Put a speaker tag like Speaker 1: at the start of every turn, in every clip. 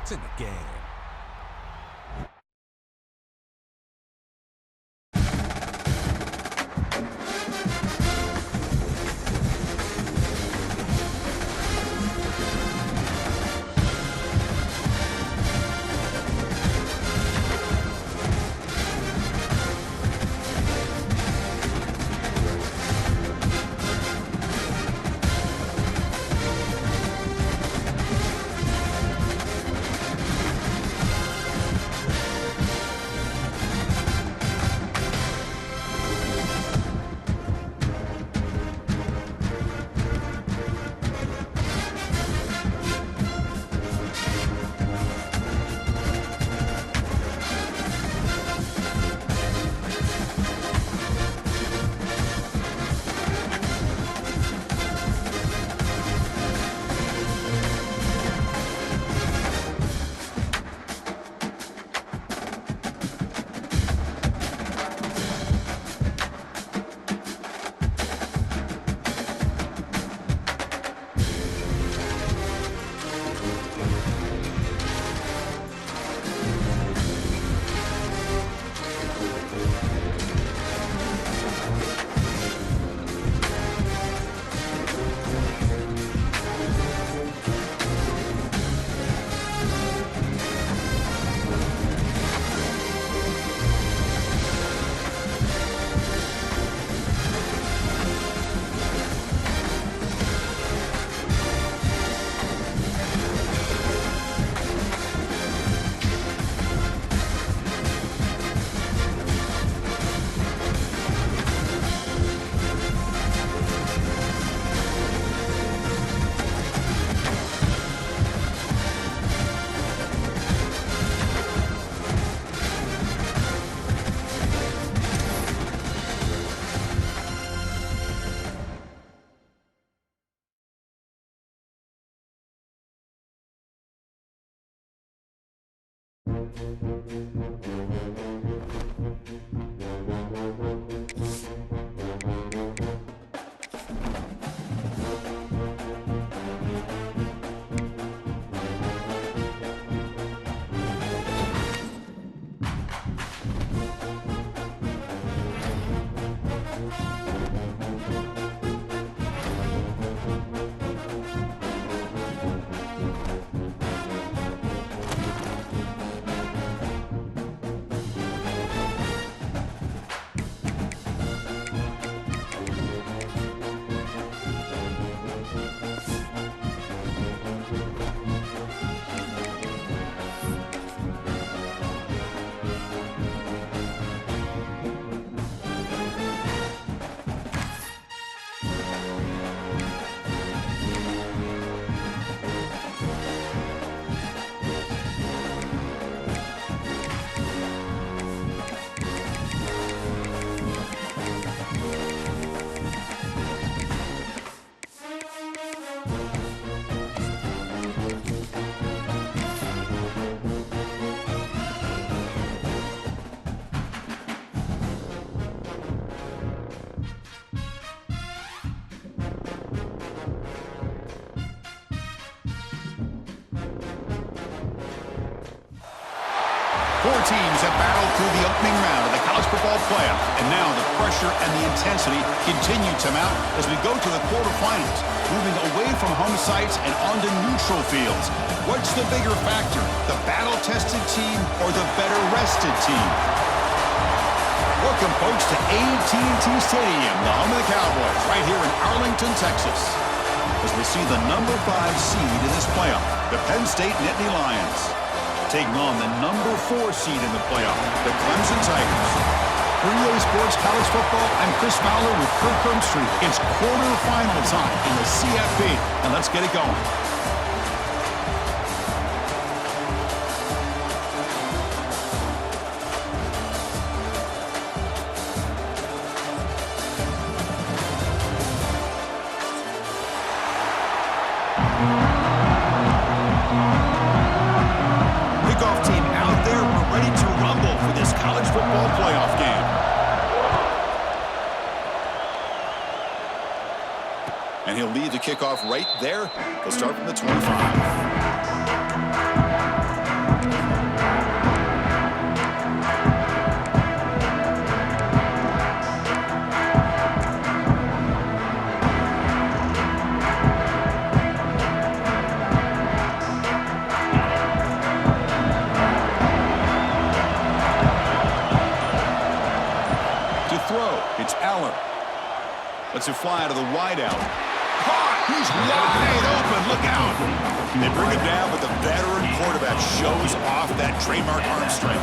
Speaker 1: points in the game.
Speaker 2: Four teams have battled through the opening round of the college football playoff, and now the pressure and the intensity continue to mount as we go to the quarterfinals, moving away from home sites and onto neutral fields. What's the bigger factor, the battle-tested team or the better-rested team? Welcome, folks, to AT&T Stadium, the home of the Cowboys, right here in Arlington, Texas, as we see the number 5 seed in this playoff, the Penn State Nittany Lions, taking on the number 4 seed in the playoff, the Clemson Tigers. For EA Sports College Football, I'm Chris Fowler with Kirk Herbstreit. It's quarterfinal time in the CFP, and let's get it going. Kickoff team out there. We're ready to rumble for this college football playoff game. And he'll lead the kickoff right there. He'll start from the 25. Lets it fly out of the wideout. Caught! He's wide open. Look out! They bring him down, but the veteran quarterback shows off that trademark arm strength.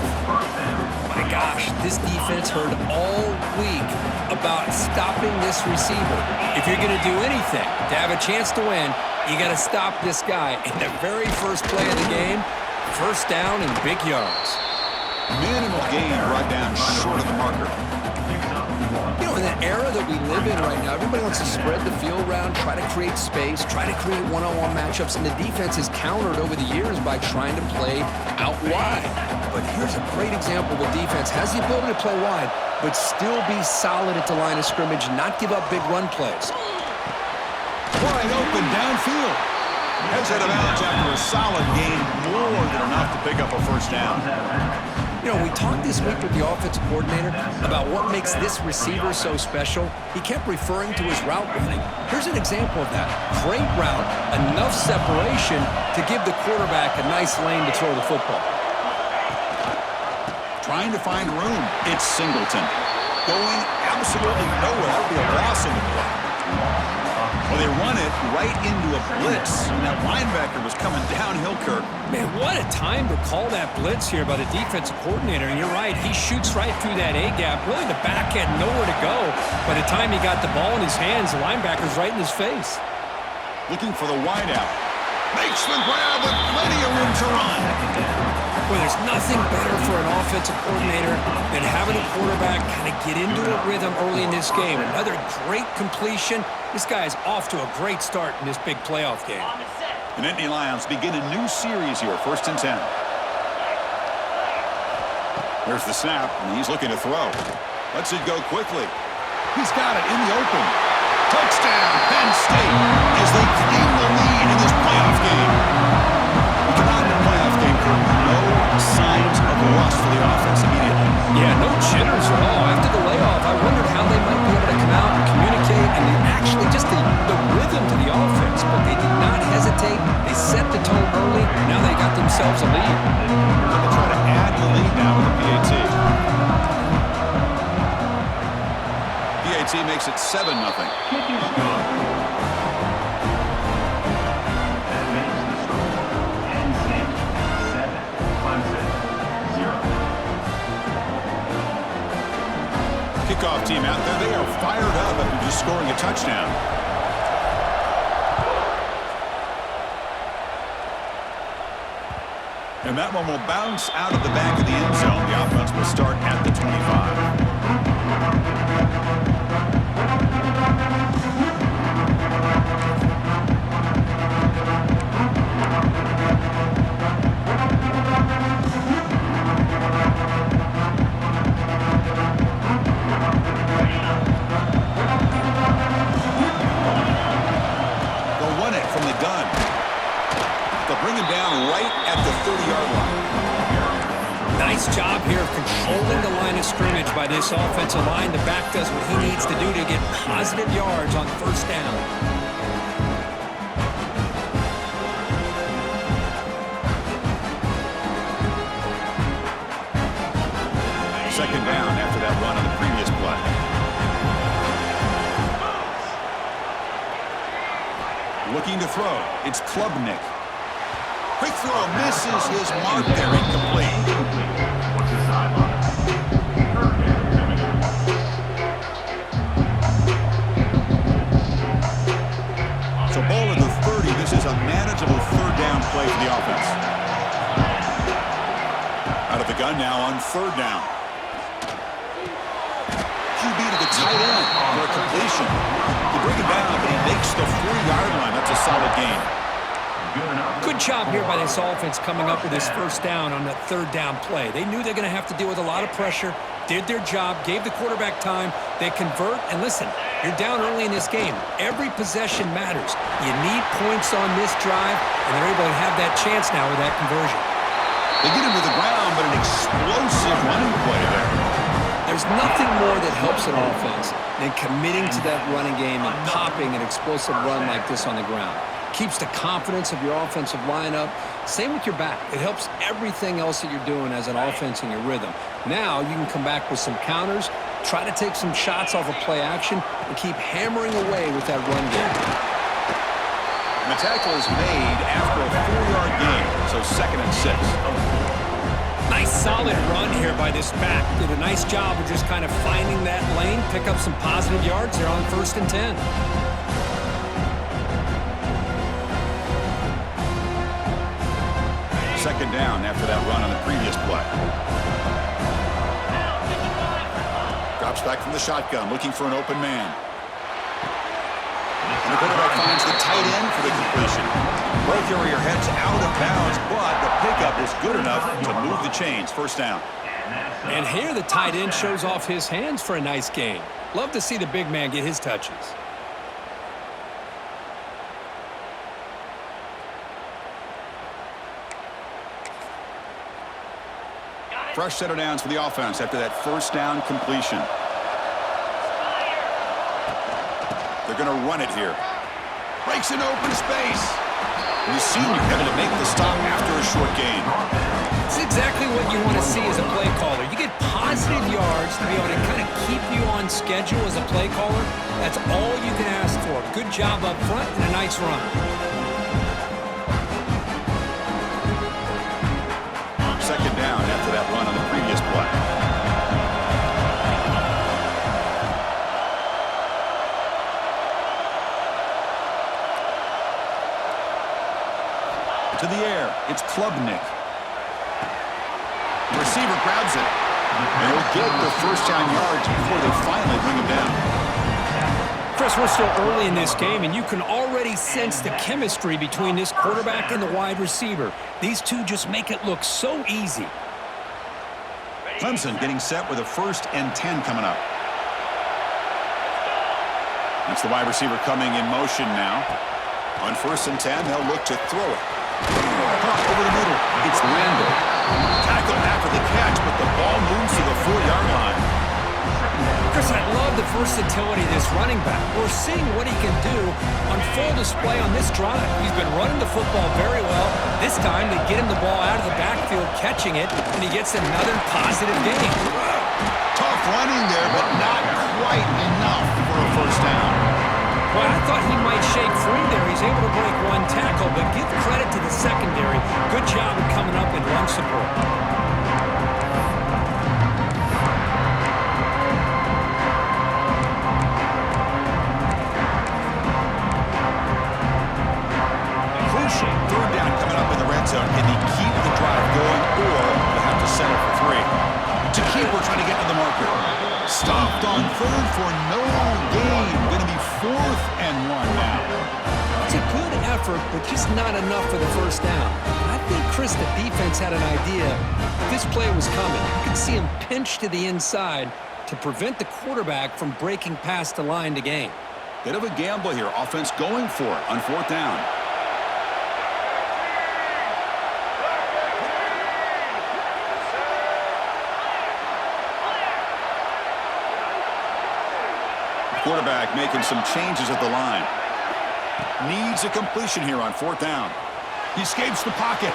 Speaker 1: My gosh, this defense heard all week about stopping this receiver. If you're going to do anything to have a chance to win, you got to stop this guy. In the very first play of the game, first down and big yards.
Speaker 2: Minimal gain brought down short of the marker.
Speaker 1: You know, in the era that we live in right now, everybody wants to spread the field around, try to create space, try to create one-on-one matchups, and the defense has countered over the years by trying to play out wide. But here's a great example. The defense has the ability to play wide, but still be solid at the line of scrimmage, not give up big run plays.
Speaker 2: Wide open downfield. Heads out of bounds after a solid gain, more than enough to pick up a first down.
Speaker 1: You know, we talked this week with the offensive coordinator about what makes this receiver so special. He kept referring to his route running. Here's an example of that. Great route, enough separation to give the quarterback a nice lane to throw the football.
Speaker 2: Trying to find room. It's Singleton. Going absolutely nowhere. That'll be a loss in the play. Well, they run it right into a blitz, and that linebacker was coming downhill, Kirk.
Speaker 3: Man, what a time to call that blitz here by the defensive coordinator. And you're right, he shoots right through that A-gap. Really, the back had nowhere to go. By the time he got the ball in his hands, the linebacker's right in his face.
Speaker 2: Looking for the wideout. Makes the grab with plenty of room to run.
Speaker 3: Well, there's nothing better for an offensive coordinator than having a quarterback kind of get into a rhythm early in this game. Another great completion. This guy is off to a great start in this big playoff game.
Speaker 2: The Nittany Lions begin a new series here, 1st and 10. There's the snap, and he's looking to throw. Lets it go quickly. He's got it in the open. Touchdown, Penn State, as they claim the lead in this playoff game. We come out in the playoff game, no signs of rust for the offense immediately.
Speaker 3: Yeah, no jitters at all. After the layoff, I wondered how they might be able to come out and communicate, and actually just the rhythm to the offense. But they did not hesitate. They set the tone early. Now they got themselves a lead.
Speaker 2: They'll try to add the lead now with the PAT. PAT makes it 7-0. Kickoff team out there. They are fired up after just scoring a touchdown. And that one will bounce out of the back of the end zone. The offense will start at the 25. Bring him down right at the 30-yard line.
Speaker 3: Nice job here of controlling the line of scrimmage by this offensive line. The back does what he needs to do to get positive yards on first down.
Speaker 2: Second down after that run on the previous play. Looking to throw. It's Klubnik. Quick throw misses his mark there, incomplete. So ball at the 30. This is a manageable third down play for the offense. Out of the gun now on third down. QB to the tight end for a completion. You bring him down, but he makes the 40-yard line. That's a solid gain.
Speaker 3: Good job here by this offense coming up with this first down on that third down play. They knew they're going to have to deal with a lot of pressure, did their job, gave the quarterback time. They convert, and listen, you're down early in this game. Every possession matters. You need points on this drive, and they're able to have that chance now with that conversion.
Speaker 2: They get him to the ground, but an explosive running play there.
Speaker 1: There's nothing more that helps an offense than committing to that running game and popping an explosive run like this on the ground. Keeps the confidence of your offensive lineup. Same with your back. It helps everything else that you're doing as an offense in your rhythm. Now you can come back with some counters try to take some shots off of play action and keep hammering away with that run game.
Speaker 2: And the tackle is made after a 4-yard gain, so 2nd and 6.
Speaker 3: Nice solid run here by this back. Did a nice job of just kind of finding that lane, pick up some positive yards there on 1st and 10.
Speaker 2: Second down after that run on the previous play. Drops back from the shotgun, looking for an open man. And the quarterback finds the tight end for the completion. Ball carrier heads out of bounds, but the pickup is good enough to move the chains. 1st down.
Speaker 3: And here the tight end shows off his hands for a nice gain. Love to see the big man get his touches.
Speaker 2: Fresh set of downs for the offense after that 1st down completion. They're going to run it here. Breaks into open space. And the senior having to make the stop after a short gain.
Speaker 3: It's exactly what you want to see as a play caller. You get positive yards to be able to kind of keep you on schedule as a play caller. That's all you can ask for. Good job up front and a nice run.
Speaker 2: Second down after that run on the previous play. To the air, it's Klubnik. The receiver grabs it. And he'll get the 1st down yards before they finally bring him down.
Speaker 3: Chris, we're still early in this game, and you can already sense the chemistry between this quarterback and the wide receiver. These two just make it look so easy.
Speaker 2: Clemson getting set with a 1st and 10 coming up. It's the wide receiver coming in motion now. On 1st and 10, they'll look to throw it. Over the middle, it's Randall. Tackled after the catch, but the ball moves to the 4-yard line.
Speaker 3: Chris, I love the versatility of this running back. We're seeing what he can do on full display on this drive. He's been running the football very well. This time they get him the ball out of the backfield, catching it, and he gets another positive gain.
Speaker 2: Tough running there, but not quite enough for a 1st down.
Speaker 3: Well, I thought he might shake free there. He's able to break one tackle, but give credit to the secondary. Good job of coming up in run support.
Speaker 2: Crucial 3rd down coming up in the red zone. Can he keep the drive going, or will have to settle for 3? To keeper trying to get to the marker. Stopped on 3rd for no gain. Going to be 4th and 1 now.
Speaker 3: It's a good effort, but just not enough for the 1st down. I think, Chris, the defense had an idea that this play was coming. You could see him pinch to the inside to prevent the quarterback from breaking past the line to gain.
Speaker 2: Bit of a gamble here. Offense going for it on 4th down. Quarterback making some changes at the line. Needs a completion here on 4th down. He escapes the pocket,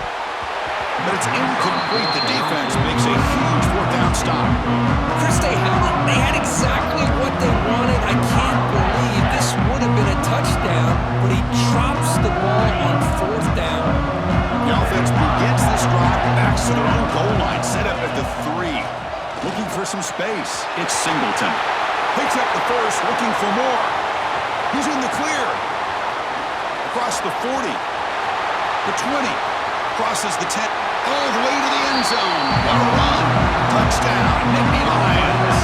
Speaker 2: but it's incomplete. The defense makes a huge 4th down stop.
Speaker 3: Chris, they had exactly what they wanted. I can't believe this would have been a touchdown, but he drops the ball on 4th down.
Speaker 2: The offense begins this drive, backs to their own goal line, set up at the 3. Looking for some space. It's Singleton. Picks up the 1st, looking for more. He's in the clear. Across the 40. The 20. Crosses the 10. All the way to the end zone. What a run. Touchdown, Nittany Lions.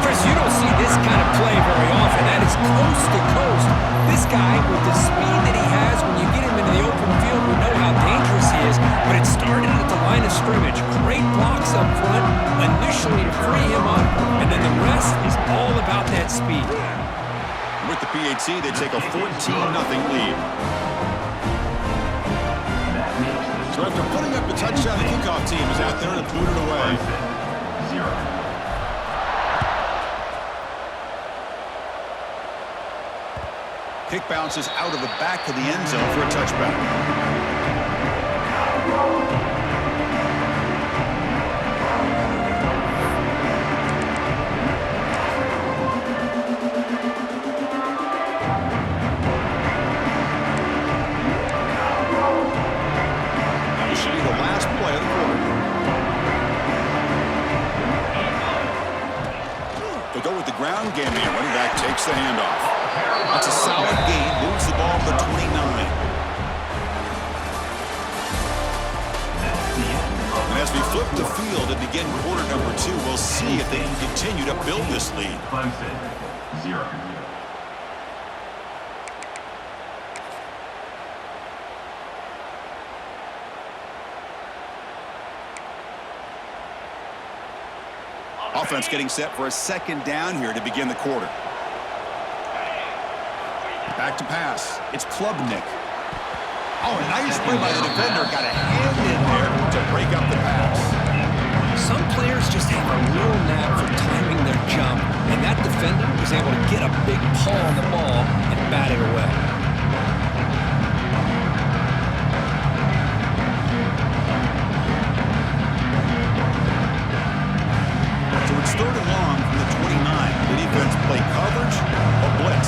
Speaker 3: Chris, you don't see this kind of play very often. That is coast to coast. This guy, with the speed that he has, when you get him into the open field, we know how dangerous he is. But it started at the line of scrimmage. Great blocks up front, initially to free him up, and then the rest is all about that speed.
Speaker 2: With the PHC, they take a 14-0 lead. So after putting up the touchdown, the kickoff team is out there to boot it away. Kick bounces out of the back of the end zone for a touchback. takes the handoff. That's a solid gain. Moves the ball to the 29. And as we flip the field and begin quarter number 2, we'll see if they can continue to build this lead.
Speaker 4: 5-0.
Speaker 2: Offense getting set for a second down here to begin the quarter. Back to pass. It's Klubnik. Oh, a nice play by the defender. Got a hand in there to break up the pass.
Speaker 3: Some players just have a real knack for timing their jump, and that defender was able to get a big paw on the ball and bat it away.
Speaker 2: So it's 3rd and long from the 29. The defense play coverage or blitz.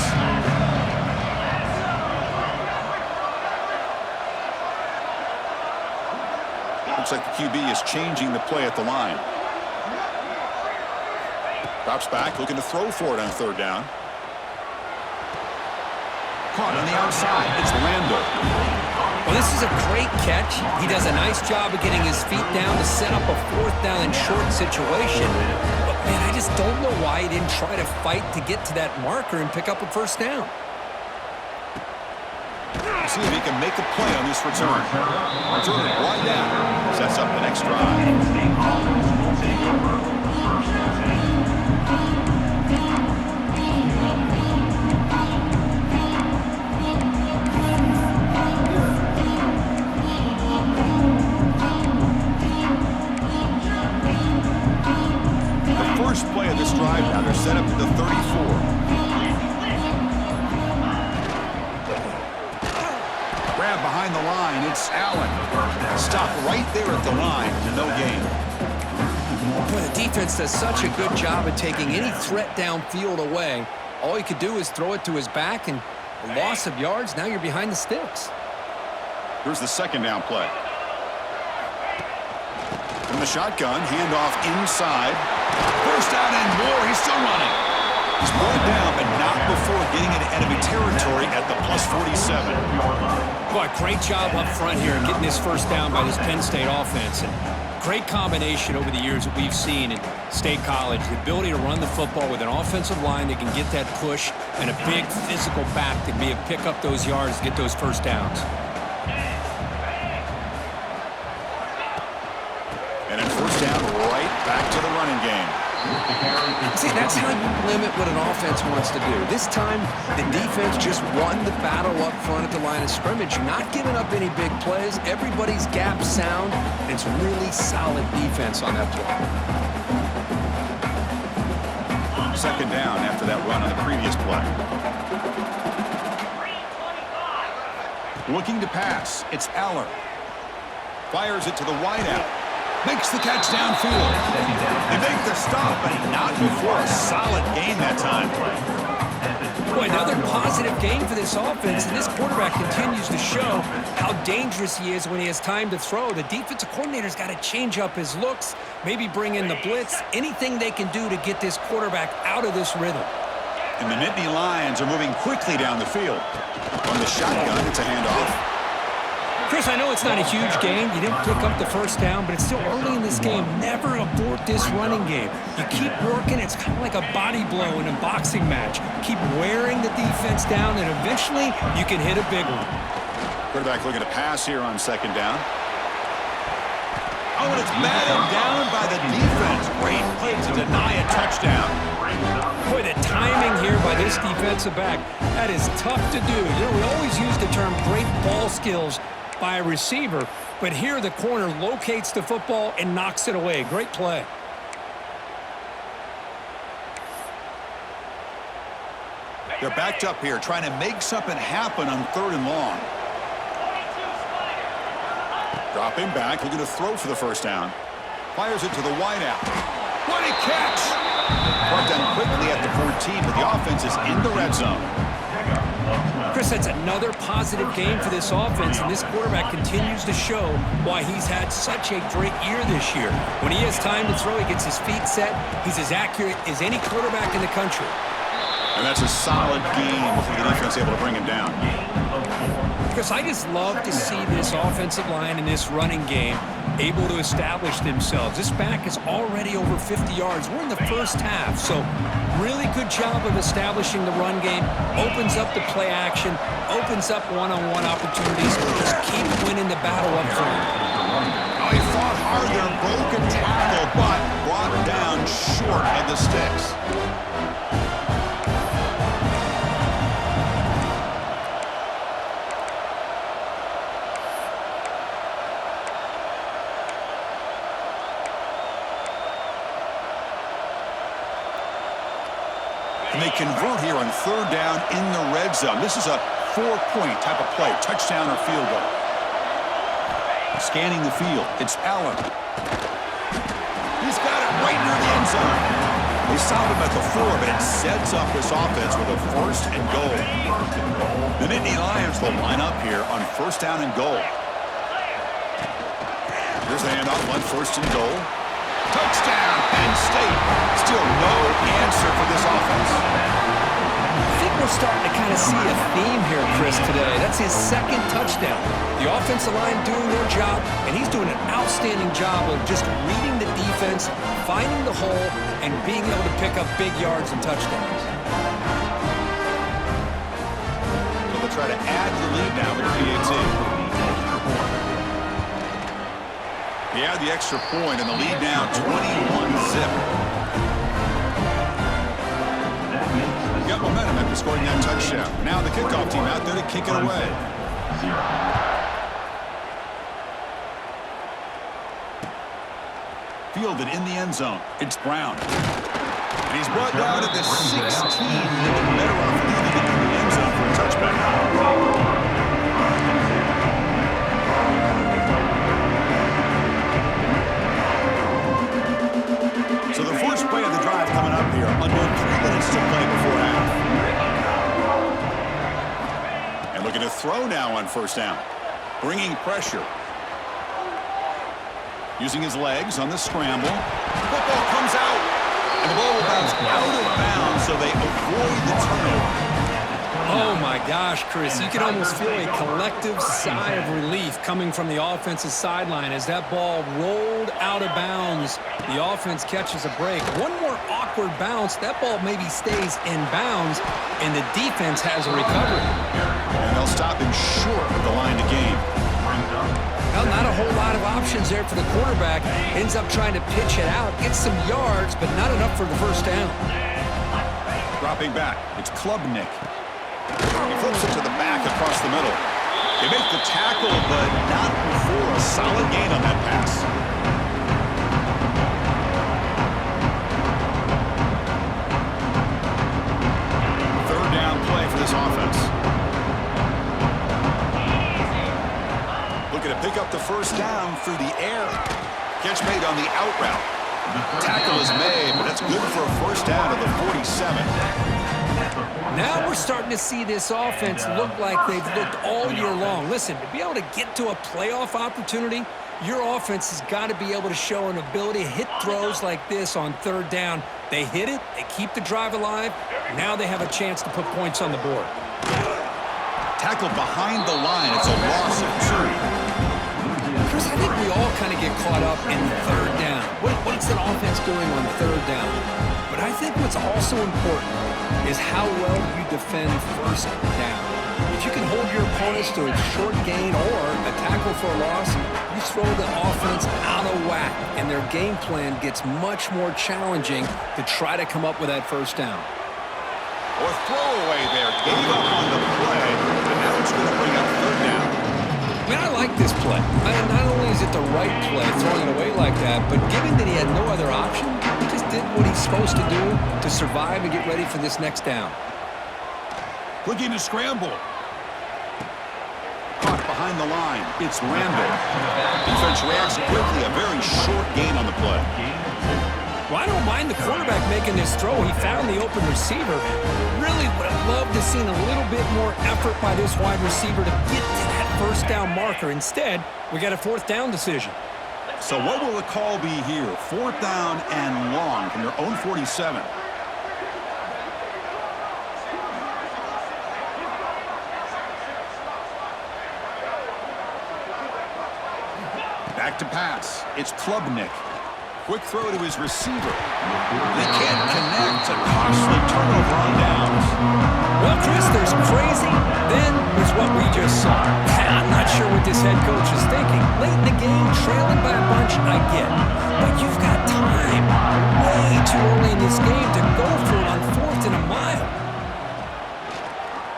Speaker 2: Looks like the QB is changing the play at the line. Drops back, looking to throw for it on 3rd down. Caught on the outside. It's Lando.
Speaker 3: Well, this is a great catch. He does a nice job of getting his feet down to set up a 4th down and short situation. But, man, I just don't know why he didn't try to fight to get to that marker and pick up a 1st down.
Speaker 2: See if he can make a play on this return. Return right down. Sets up the next drive. The first play of this drive now, they're set up to the 34. Grab behind the line, it's Allen. Stop right there at the line, no gain.
Speaker 1: Boy, the defense does such a good job of taking any threat downfield away. All he could do is throw it to his back, and a loss of yards, now you're behind the sticks.
Speaker 2: Here's the 2nd down play. From the shotgun, handoff inside. 1st down and more, he's still running. He's brought down, but not before getting into enemy territory at the plus 47.
Speaker 3: Boy, great job up front here getting this 1st down by this Penn State offense. And great combination over the years that we've seen in State College. The ability to run the football with an offensive line that can get that push and a big physical back to be able to pick up those yards to get those 1st downs.
Speaker 2: And then 1st down, right back to the running game.
Speaker 1: See, that's how you limit what an offense wants to do. This time, the defense just won the battle up front at the line of scrimmage. Not giving up any big plays. Everybody's gap sound. And it's really solid defense on that play.
Speaker 2: 2nd down after that run on the previous play. Looking to pass. It's Aller. Fires it to the wideout. Makes the catch downfield. They make the stop, but not before a solid gain that time.
Speaker 3: Boy, another positive game for this offense, and this quarterback continues to show how dangerous he is when he has time to throw. The defensive coordinator's got to change up his looks, maybe bring in the blitz, anything they can do to get this quarterback out of this rhythm.
Speaker 2: And the Nittany Lions are moving quickly down the field. On the shotgun, it's a handoff.
Speaker 3: Chris, I know it's not a huge game. You didn't pick up the 1st down, but it's still early in this game. Never abort this running game. You keep working. It's kind of like a body blow in a boxing match. Keep wearing the defense down, and eventually you can hit a big one.
Speaker 2: Quarterback looking to pass here on 2nd down. Oh, and it's batted down by the defense. Great play to deny a touchdown.
Speaker 3: Boy, the timing here by this defensive back, that is tough to do. You know, we always use the term great ball skills by a receiver, but here the corner locates the football and knocks it away. Great play.
Speaker 2: They're backed up here, trying to make something happen on 3rd and long. Dropping back, looking to throw for the 1st down. Fires it to the wideout. What a catch! Brought down quickly at the 14, but the offense is in the red zone.
Speaker 3: Chris, that's another positive game for this offense, and this quarterback continues to show why he's had such a great year this year. When he has time to throw, he gets his feet set. He's as accurate as any quarterback in the country.
Speaker 2: And that's a solid game for the defense able to bring him down.
Speaker 3: Because I just love to see this offensive line and this running game able to establish themselves. This back is already over 50 yards. We're in the first half, so really good job of establishing the run game. Opens up the play action, opens up one-on-one opportunities. Just keep winning the battle up front.
Speaker 2: Oh, he fought hard there, broke a tackle, but brought down short of the sticks. And they convert here on third down in the red zone. This is a 4-point type of play, touchdown or field goal. Scanning the field, it's Allen. He's got it right near the end zone. They stopped him at the 4, but it sets up this offense with a first and goal. The Nittany Lions will line up here on first down and goal. Here's the handoff on first and goal. Touchdown, Penn State. Still no answer for this offense.
Speaker 3: I think we're starting to kind of see a theme here, Chris, today. That's his second touchdown. The offensive line doing their job, and he's doing an outstanding job of just reading the defense, finding the hole, and being able to pick up big yards and touchdowns.
Speaker 2: So they'll try to add the lead now with PAT. He had the extra point, and the lead now 21-zip. Got momentum after scoring that touchdown. Now the kickoff team out there to kick it away. Fielded in the end zone. It's Brown. And he's brought down at the 16. Better off leaving it in the end zone for a touchback. So the first play of the drive coming up here. Under 3 minutes to play before half. And looking to throw now on first down. Bringing pressure. Using his legs on the scramble. Football comes out. And the ball will bounce out of bounds, so they avoid the turnover.
Speaker 3: Oh, my gosh, Chris. You can almost feel a collective sigh of relief coming from the offensive sideline as that ball rolled out of bounds. The offense catches a break. One more awkward bounce. That ball maybe stays in bounds, and the defense has a recovery.
Speaker 2: And they'll stop him short of the line to gain.
Speaker 3: Well, not a whole lot of options there for the quarterback. Ends up trying to pitch it out, gets some yards, but not enough for the first down.
Speaker 2: Dropping back, it's Klubnik. He flips it to the back across the middle. They make the tackle, but not before a solid gain on that pass. Third down play for this offense. Looking to pick up the first down through the air. Catch made on the out route. Tackle is made, but that's good for a first down at the 47.
Speaker 3: Now we're starting to see this offense look like they've looked all year long. Listen, to be able to get to a playoff opportunity, your offense has got to be able to show an ability to hit throws like this on third down. They hit it, they keep the drive alive. Now they have a chance to put points on the board.
Speaker 2: Tackle behind the line. It's a loss of 2.
Speaker 3: Chris, I think we all kind of get caught up in third down. What's an offense doing on third down? But I think what's also important is how well you defend first down. If you can hold your opponents to a short gain or a tackle for a loss, you throw the offense out of whack, and their game plan gets much more challenging to try to come up with that first down.
Speaker 2: Or throwaway there. Gave up on the play, and now it's going to bring up third down.
Speaker 3: I mean, I like this play. Not only is it the right play, throwing it away like that, but given that he had no other option, he just did what he's supposed to do to survive and get ready for this next down.
Speaker 2: Looking to scramble. Caught behind the line. It's Randall. Defense reacts quickly. A very short gain on the play.
Speaker 3: Well, I don't mind the quarterback making this throw. He found the open receiver. Really would have loved to have seen a little bit more effort by this wide receiver to get to that first down marker. Instead, we got a fourth down decision.
Speaker 2: So what will the call be here? Fourth down and long from their own 47. back to pass. It's Klubnik. Quick throw to his receiver. They can't connect. A costly turnover on downs.
Speaker 3: Well, Chris, there's crazy, then there's what we just saw. I'm not sure what this head coach is thinking. Late in the game, trailing by a bunch, I get. But you've got time way too early in this game to go for it on 4th and a mile.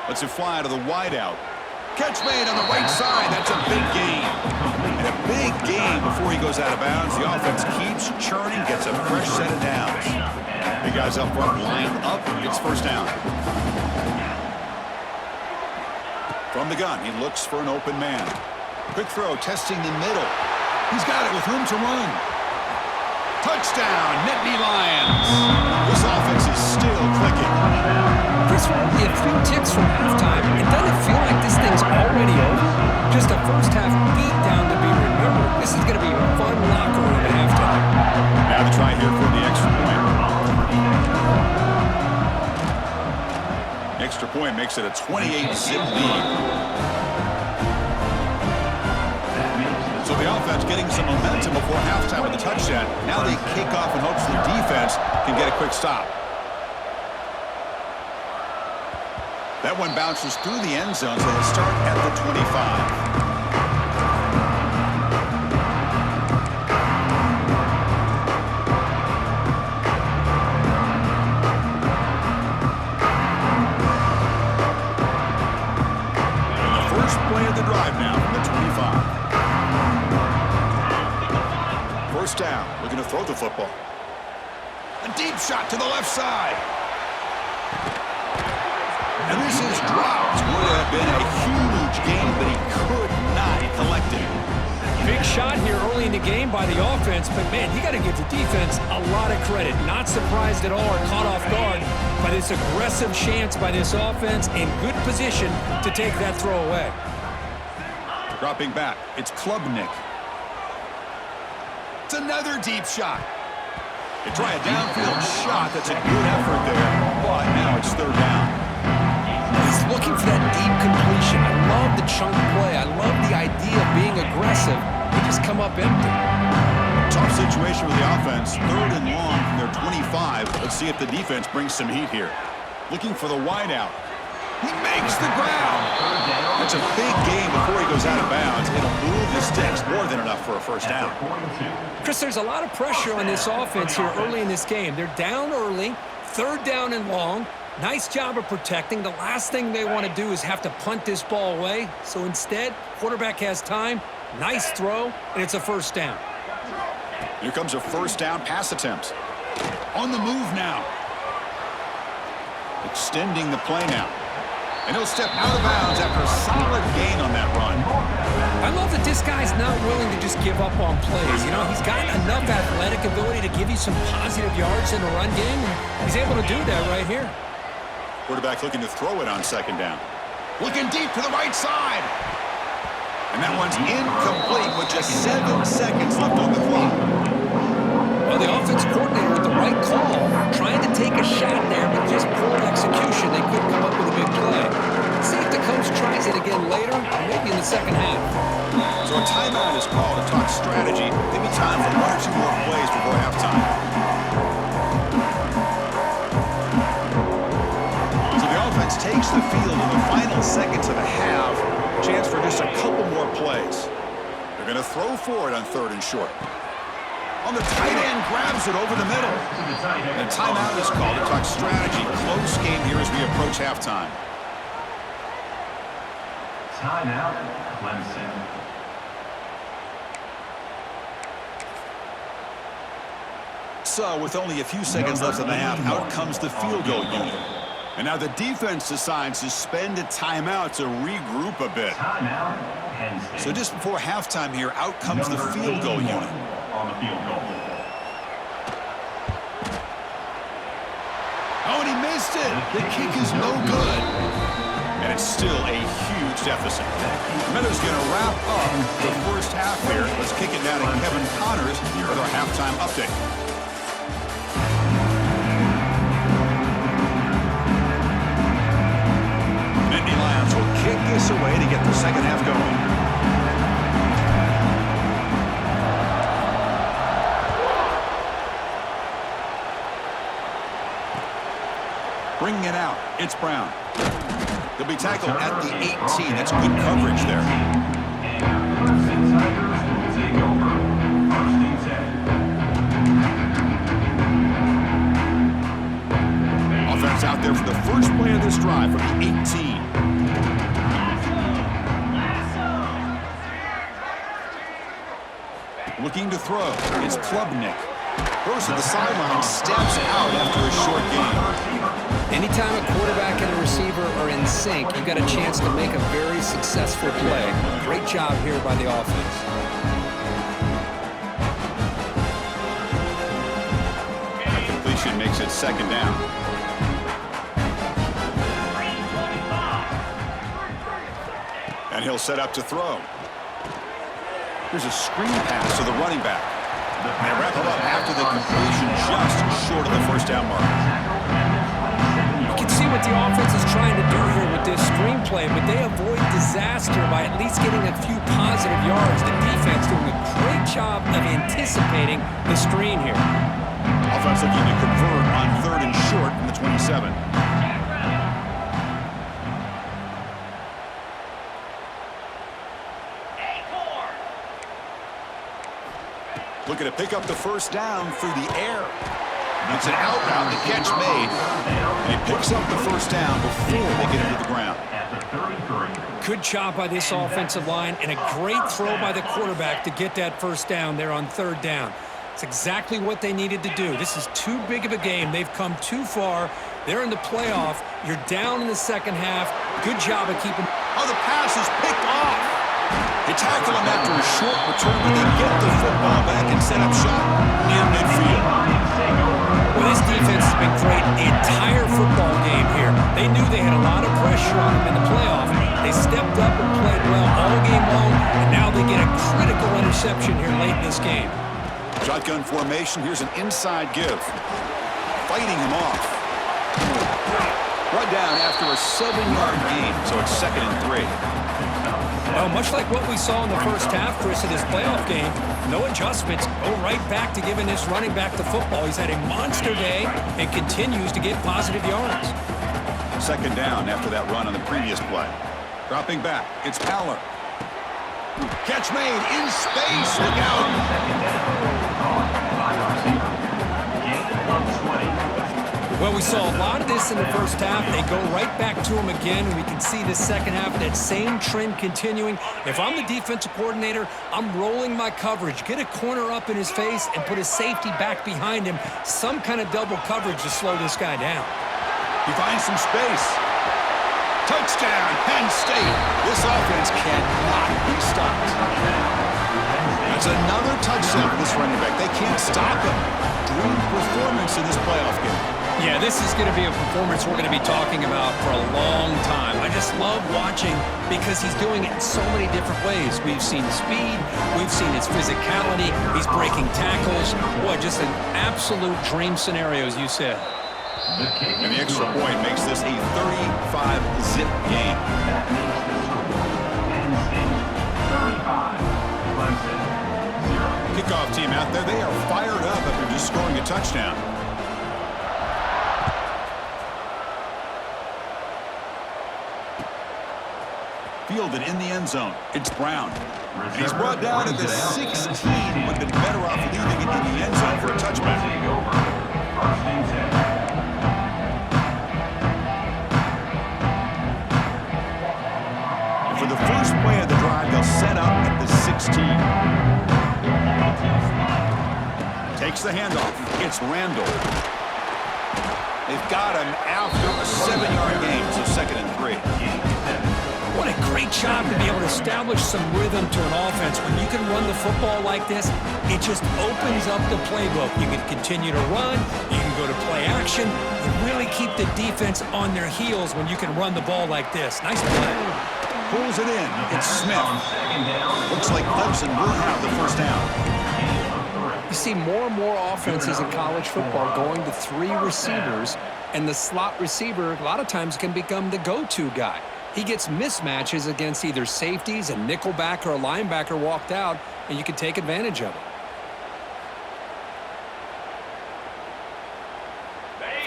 Speaker 2: Let's it fly to the wideout. Catch made on the right side. That's a big gain. And a big gain before he goes out of bounds. The offense keeps churning, gets a fresh set of downs. The guys up front lined up. It's first down. From the gun, he looks for an open man. Quick throw, testing the middle. He's got it with room to run. Touchdown, Nittany Lions. This offense is still clicking.
Speaker 3: Chris, we're only a few ticks from halftime. It doesn't feel like this thing's already over. Just a first-half beatdown to be remembered. This is going to be a fun locker room at halftime.
Speaker 2: Now the try here for the extra point. Extra point makes it a 28-zip lead. So the offense getting some momentum before halftime with the touchdown. Now they kick off in hopes the defense can get a quick stop. That one bounces through the end zone, so they'll start at the 25. Down. Looking to throw the football. A deep shot to the left side. And this is dropped. Would have been a huge game, but he could not collect it.
Speaker 3: Big shot here early in the game by the offense, but man, you got to give the defense a lot of credit. Not surprised at all or caught off guard by this aggressive chance by this offense in good position to take that throw away.
Speaker 2: Dropping back, it's Klubnik. It's another deep shot. They try a downfield shot. That's a good effort there, but now it's third down.
Speaker 1: He's looking for that deep completion. I love the chunk play. I love the idea of being aggressive. They just come up empty.
Speaker 2: Tough situation with the offense. Third and long from their 25. Let's see if the defense brings some heat here. Looking for the wideout. He makes the ground. That's a big game before he goes out of bounds. It'll move the sticks more than enough for a first down.
Speaker 3: Chris, there's a lot of pressure on this offense here early in this game. They're down early, 3rd down and long. Nice job of protecting. The last thing they want to do is have to punt this ball away. So instead, quarterback has time. Nice throw, and it's a first down.
Speaker 2: Here comes a first down pass attempt. On the move now. Extending the play now. And he'll step out of bounds after a solid gain on that run.
Speaker 3: I love that this guy's not willing to just give up on plays. You know, he's got enough athletic ability to give you some positive yards in the run game, and he's able to do that right here.
Speaker 2: Quarterback looking to throw it on second down. Looking deep to the right side. And that one's incomplete with just 7 seconds left on the clock.
Speaker 3: Well, the offense coordinator with the right call, trying to take a shot there, but just poor execution. They couldn't come up with a big play. See if the coach tries it again later, or maybe in the second half.
Speaker 2: So a timeout is called to talk strategy. Maybe time for 1 or 2 more plays before halftime. So the offense takes the field in the final seconds of the half. Chance for just a couple more plays. They're going to throw for it on 3rd and short. On the tight end, grabs it over the middle. And a timeout is called to talk strategy. Close game here as we approach halftime.
Speaker 4: Timeout, Clemson.
Speaker 2: So, with only a few seconds left in the half, out comes the field goal unit. And now the defense decides to spend a timeout to regroup a bit.
Speaker 4: Timeout, Penn State.
Speaker 2: So just before halftime here, out comes the field goal unit.
Speaker 4: On the field goal.
Speaker 2: Oh, and he missed it. The kick is no good. And it's still a huge deficit. Meadows going to wrap up the first half here. Let's kick it down to Kevin Connors with our halftime update. Nittany Lions will kick this away to get the second half going. Bringing it out, it's Brown. He'll be tackled at the 18. That's good coverage there.
Speaker 4: And your Clemson Tigers will take over. First and 10.
Speaker 2: Offense out there for the first play of this drive from the 18. Looking to throw, it's Klubnik. Goes to the sideline, steps out after a short game.
Speaker 1: Anytime a quarterback and a receiver are in sync, you've got a chance to make a very successful play. Great job here by the offense.
Speaker 2: That completion makes it second down. And he'll set up to throw. There's a screen pass to the running back. They wrap it up after the completion, just short of the first down mark.
Speaker 3: You can see what the offense is trying to do here with this screenplay, but they avoid disaster by at least getting a few positive yards. The defense doing a great job of anticipating the screen here.
Speaker 2: Offense looking to convert on 3rd and short from the 27. Looking to pick up the first down through the air. It's an out route, the catch made, and he picks up the first down before they get into the ground.
Speaker 4: At the 33.
Speaker 3: Good job by this offensive line and a great throw by the quarterback to get that first down there on 3rd down. It's exactly what they needed to do. This is too big of a game. They've come too far. They're in the playoff. You're down in the second half. Good job of keeping...
Speaker 2: Oh, the pass is picked off. They tackle him after a short return, but they get the football back and set up shop near midfield.
Speaker 3: Well, this defense has been great the entire football game here. They knew they had a lot of pressure on them in the playoff. They stepped up and played well all game long, and now they get a critical interception here late in this game.
Speaker 2: Shotgun formation. Here's an inside give. Fighting him off. Brought down after a 7-yard gain, so it's 2nd and 3.
Speaker 3: Well, much like what we saw in the first half, Chris, of this playoff game, no adjustments. Go right back to giving this running back the football. He's had a monster day and continues to get positive yards.
Speaker 2: 2nd down after that run on the previous play. Dropping back, it's Haller. Catch made in space. Look out.
Speaker 3: Well, we saw a lot of this in the first half. They go right back to him again, and we can see the second half of that same trend continuing. If I'm the defensive coordinator, I'm rolling my coverage. Get a corner up in his face and put a safety back behind him. Some kind of double coverage to slow this guy down.
Speaker 2: He finds some space. Touchdown, Penn State. This offense cannot be stopped. That's another touchdown for this running back. They can't stop him. Dream performance in this playoff game.
Speaker 3: Yeah, this is going to be a performance we're going to be talking about for a long time. I just love watching because he's doing it in so many different ways. We've seen speed. We've seen his physicality. He's breaking tackles. Boy, just an absolute dream scenario, as you said.
Speaker 2: And the extra point makes this a 35-zip game.
Speaker 4: That makes the score. Penn State 35, Clemson 0.
Speaker 2: Kickoff team out there, they are fired up after just scoring a touchdown. Fielded in the end zone. It's Brown. And he's brought down at the 16. Would have been better off leaving it in the end zone for a touchback.
Speaker 4: Take over. First and 10.
Speaker 2: And for the first play of the drive, they'll set up at the 16. Takes the handoff. It's Randall. They've got him after a 7-yard gain, so 2nd and 3.
Speaker 3: What a great job to be able to establish some rhythm to an offense. When you can run the football like this, it just opens up the playbook. You can continue to run. You can go to play action. You really keep the defense on their heels when you can run the ball like this. Nice play.
Speaker 2: Pulls it in. It's Smith. Looks like Clemson will have the first down.
Speaker 1: You see more and more offenses in college football going to 3 receivers, and the slot receiver a lot of times can become the go-to guy. He gets mismatches against either safeties, a nickelback, or a linebacker walked out, and you can take advantage of it.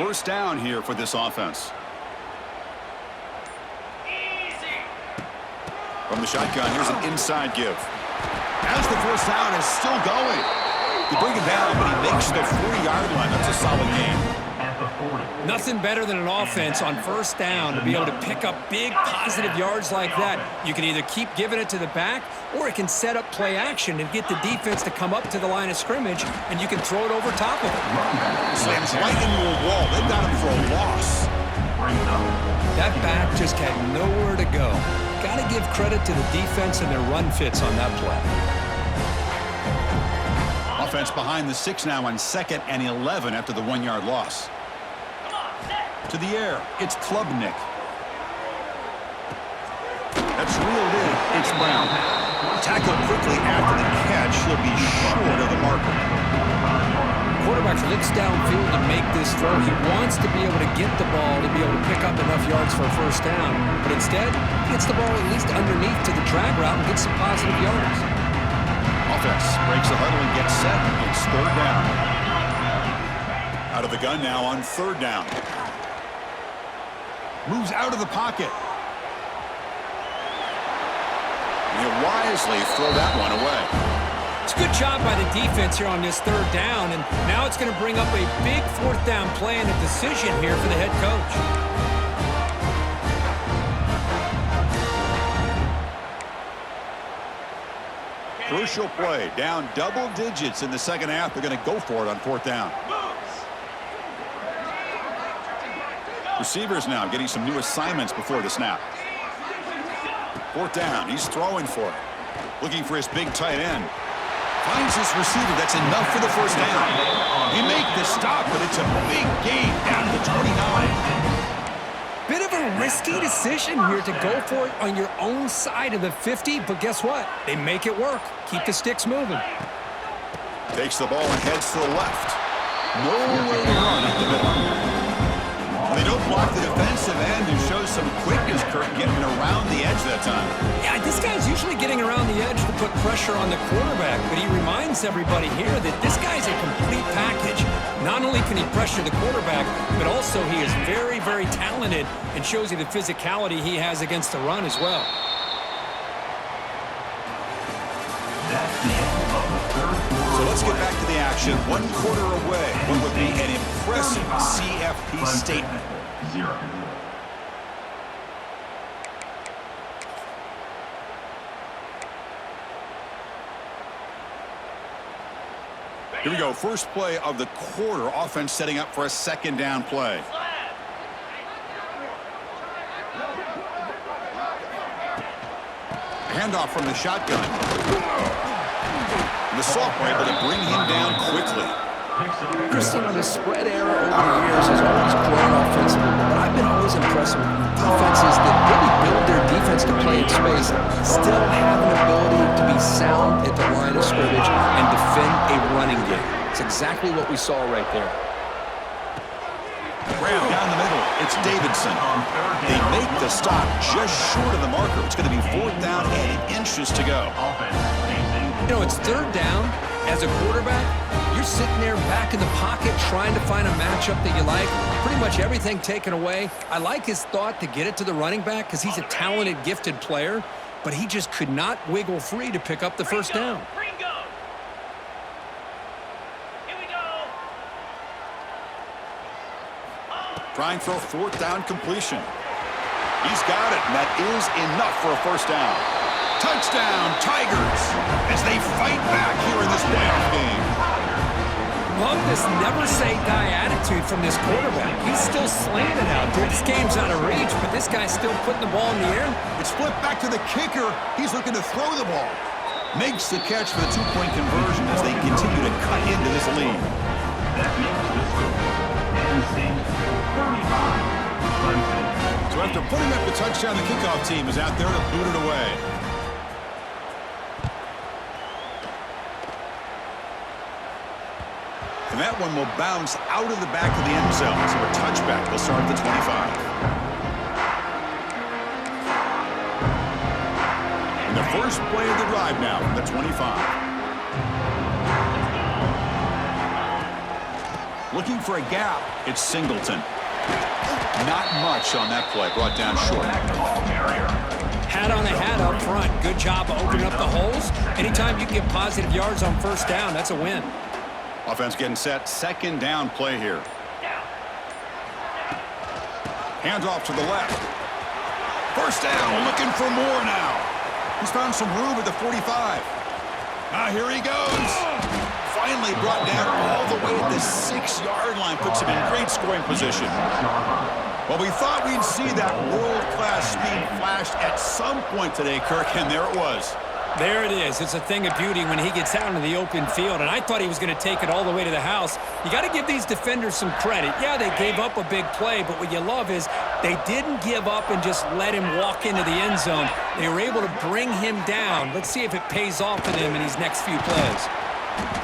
Speaker 2: First down here for this offense. From the shotgun, here's an inside give. As the first down is still going. You bring him down, but he makes the 40-yard line. That's a solid game.
Speaker 3: Nothing better than an offense on first down to be able to pick up big positive yards like that. You can either keep giving it to the back, or it can set up play action and get the defense to come up to the line of scrimmage, and you can throw it over top of it.
Speaker 2: Slams right into a wall. They've got him for a loss.
Speaker 3: That back just had nowhere to go. Got to give credit to the defense and their run fits on that play.
Speaker 2: Offense behind the 6 now on 2nd and 11 after the 1-yard loss. To the air, it's Klubnik. That's reeled in. It's Brown. Tackled quickly after the catch. He'll be short of the marker.
Speaker 3: Quarterback looks downfield to make this throw. He wants to be able to get the ball to be able to pick up enough yards for a first down. But instead, he gets the ball at least underneath to the drag route and gets some positive yards.
Speaker 2: Offense breaks the huddle and gets set. It's 3rd down. Out of the gun now on 3rd down. Moves out of the pocket. He'll wisely throw that one away.
Speaker 3: It's a good job by the defense here on this 3rd down, and now it's going to bring up a big 4th down play and a decision here for the head coach.
Speaker 2: Crucial play. Down double digits in the 2nd half. They're going to go for it on 4th down. Receivers now getting some new assignments before the snap. 4th down. He's throwing for it. Looking for his big tight end. Finds his receiver. That's enough for the first down. He make the stop, but it's a big gain down to the 29.
Speaker 3: Bit of a risky decision here to go for it on your own side of the 50, but guess what? They make it work. Keep the sticks moving.
Speaker 2: Takes the ball and heads to the left. Nowhere to run up the middle. They don't block the defensive end who shows some quickness, Kirk, getting around the edge that time.
Speaker 3: Yeah, this guy's usually getting around the edge to put pressure on the quarterback, but he reminds everybody here that this guy's a complete package. Not only can he pressure the quarterback, but also he is very, very talented and shows you the physicality he has against the run as well.
Speaker 2: So let's get back to the action. 1 quarter away. What would be an impressive CFP statement.
Speaker 4: 0.
Speaker 2: Here we go. First play of the quarter. Offense setting up for a 2nd down play. Handoff from the shotgun. The sophomore able to bring him down quickly.
Speaker 1: Christian, the spread era over the years has always grown offensively, but I've been always impressed with defenses that really build their defense to play in space, still have an ability to be sound at the line of scrimmage and defend a running game. It's exactly what we saw right there.
Speaker 2: Brown down the middle. It's Davidson. They make the stop just short of the marker. It's going to be 4th down and inches to go.
Speaker 3: You know, it's 3rd down. As a quarterback, you're sitting there back in the pocket trying to find a matchup that you like. Pretty much everything taken away. I like his thought to get it to the running back because he's a talented, gifted player, but he just could not wiggle free to pick up the first down.
Speaker 2: Trying for a 4th down completion. He's got it, and that is enough for a first down. Touchdown, Tigers, as they fight back here in this playoff game.
Speaker 3: Love this never-say-die attitude from this quarterback. He's still slinging it out there. This game's out of reach, but this guy's still putting the ball in the air.
Speaker 2: It's flipped back to the kicker. He's looking to throw the ball. Makes the catch for the 2-point conversion as they continue to cut into this lead.
Speaker 4: That makes the score. NC 35. Clemson.
Speaker 2: So after putting up the touchdown, the kickoff team is out there to boot it away. And that one will bounce out of the back of the end zone. So a touchback will start at the 25. And the first play of the drive now from the 25. Looking for a gap. It's Singleton. Not much on that play. Brought down short.
Speaker 3: Hat on a hat up front. Good job of opening up the holes. Anytime you can get positive yards on first down, that's a win.
Speaker 2: Offense getting set. Second down play here. Hands off to the left. First down. Looking for more now. He's found some room at the 45. Here he goes. Finally brought down all the way at the 6-yard line. Puts him in great scoring position. Well, we thought we'd see that world-class speed flashed at some point today, Kirk, and there it was.
Speaker 3: There it is. It's a thing of beauty when he gets out into the open field, and I thought he was going to take it all the way to the house. You got to give these defenders some credit. Yeah, they gave up a big play, but what you love is they didn't give up and just let him walk into the end zone. They were able to bring him down. Let's see if it pays off for them in these next few plays.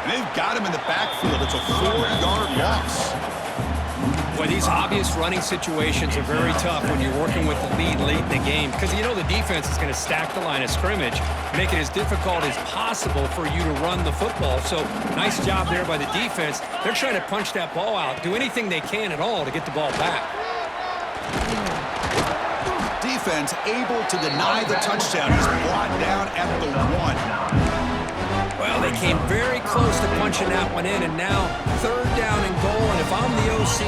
Speaker 2: And they've got him in the backfield. It's a 4-yard loss.
Speaker 3: Boy, these obvious running situations are very tough when you're working with the lead late in the game because you know the defense is going to stack the line of scrimmage, make it as difficult as possible for you to run the football. So nice job there by the defense. They're trying to punch that ball out, do anything they can at all to get the ball back.
Speaker 2: Defense able to deny the touchdown. He's brought down at the 1.
Speaker 3: Well, they came very close to punching that one in, and now third down and goal. And if I'm the OC,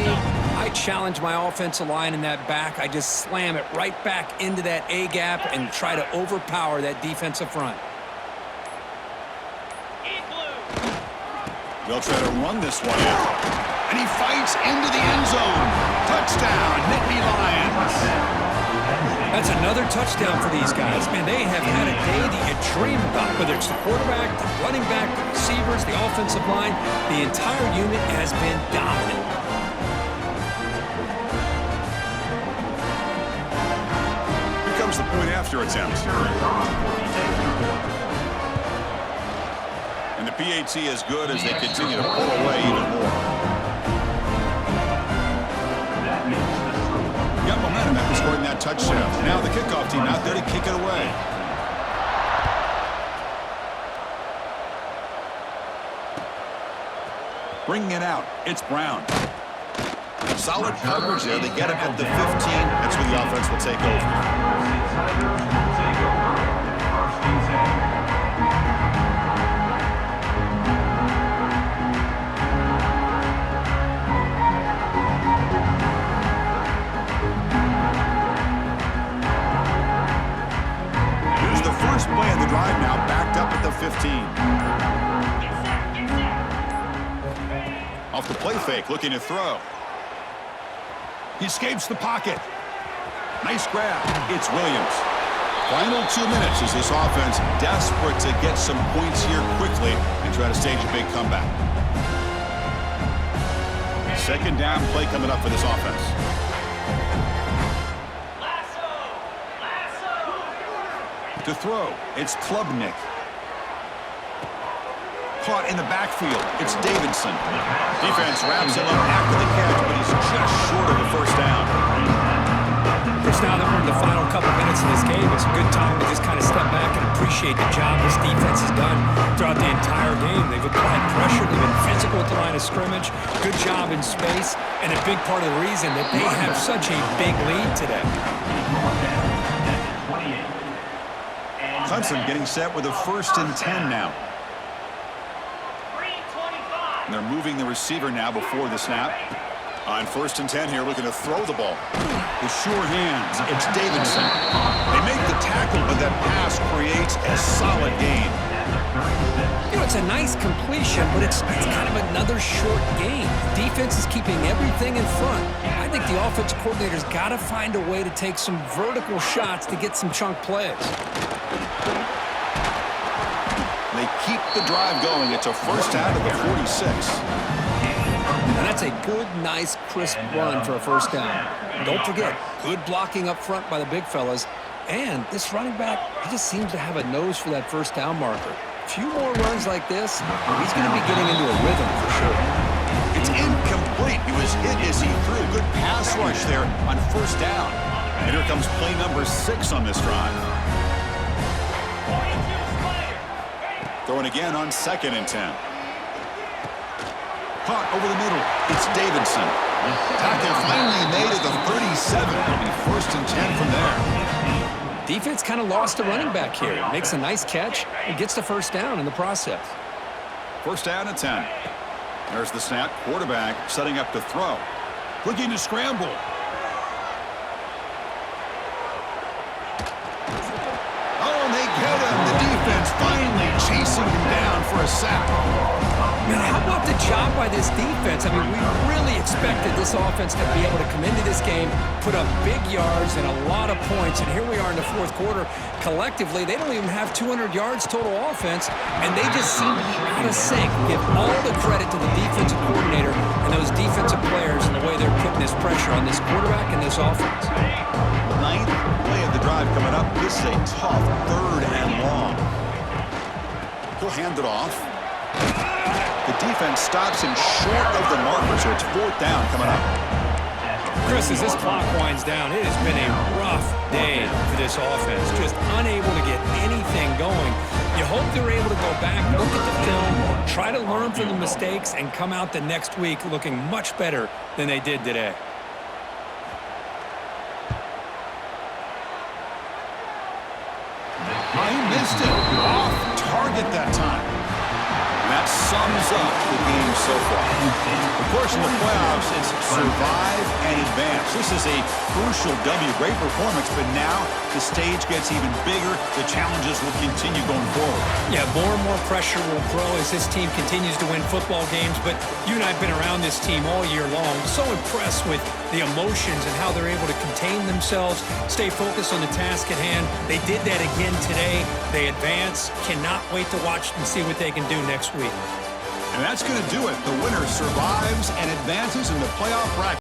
Speaker 3: I challenge my offensive line in that back. I just slam it right back into that A-gap and try to overpower that defensive front.
Speaker 2: They'll try to run this one in. And he fights into the end zone. Touchdown, Nittany Lions.
Speaker 3: That's another touchdown for these guys. Man, they have had a day that you dream about, whether it's the quarterback, the running back, the receivers, the offensive line. The entire unit has been dominant.
Speaker 2: Here comes the point after attempt. And the PAT is good as they continue to pull away even more. Got momentum after scoring that touchdown. Now the kickoff team out there to kick it away. Bringing it out, it's Brown. Solid coverage there. They get him at the 15. That's where the offense will take over. Play in the drive now, backed up at the 15. Off the play fake, looking to throw. He escapes the pocket. Nice grab. It's Williams. Final 2 minutes as this offense desperate to get some points here quickly and try to stage a big comeback. Second down play coming up for this offense. To throw, it's Klubnik. Caught in the backfield, it's Davidson. Defense wraps him up after the catch, but he's just short of a first down.
Speaker 3: Just now that we're in the final couple minutes of this game, it's a good time to just kind of step back and appreciate the job this defense has done throughout the entire game. They've applied pressure, they've been physical at the line of scrimmage, good job in space, and a big part of the reason that they have such a big lead today.
Speaker 2: Clemson getting set with a 1st and 10 now. And they're moving the receiver now before the snap. On 1st and 10 here, looking to throw the ball. With sure hands, it's Davidson. They make the tackle, but that pass creates a solid gain.
Speaker 3: You know, it's a nice completion, but it's kind of another short game. The defense is keeping everything in front. I think the offensive coordinator's got to find a way to take some vertical shots to get some chunk plays.
Speaker 2: They keep the drive going. It's a first out of the 46.
Speaker 3: And that's a good, nice, crisp run for a first down. Don't forget, good blocking up front by the big fellas. And this running back, he just seems to have a nose for that first down marker. A few more runs like this, he's going to be getting into a rhythm for sure.
Speaker 2: It's incomplete. He was hit as he threw. Good pass rush there on first down. And here comes play number 6 on this drive. Throwing again on 2nd and 10. caught over the middle. It's Davidson. Tackle finally made at the 37. It'll be 1st and 10 from there.
Speaker 3: Defense kind of lost a running back here. Makes a nice catch and gets the first down in the process.
Speaker 2: 1st down and 10. There's the snap. Quarterback setting up to throw. Looking to scramble. Oh, and they get him. The defense finally chasing him down for a sack.
Speaker 3: Man, how about the job by this defense? I mean, we really expected this offense to be able to come into this game, put up big yards and a lot of points, and here we are in the 4th quarter. Collectively, they don't even have 200 yards total offense, and they just seem out of sync. Give all the credit to the defensive coordinator and those defensive players and the way they're putting this pressure on this quarterback and this offense.
Speaker 2: 9th play of the drive coming up. This is a tough 3rd and long. He'll hand it off. The defense stops him short of the marker, so it's 4th down coming up.
Speaker 3: Chris, as this clock winds down, it has been a rough day for this offense. Just unable to get anything going. You hope they're able to go back, look at the film, try to learn from the mistakes, and come out the next week looking much better than they did today.
Speaker 2: He missed it. Off target that time. That sums up the game so far. Of course, in the playoffs, it's survive and advance. This is a crucial W. Great performance, but now the stage gets even bigger. The challenges will continue going forward.
Speaker 3: Yeah, more and more pressure will grow as this team continues to win football games, but you and I have been around this team all year long. So impressed with the emotions and how they're able to contain themselves, stay focused on the task at hand. They did that again today. They advance. Cannot wait to watch and see what they can do next week.
Speaker 2: And that's going to do it. The winner survives and advances in the playoff bracket.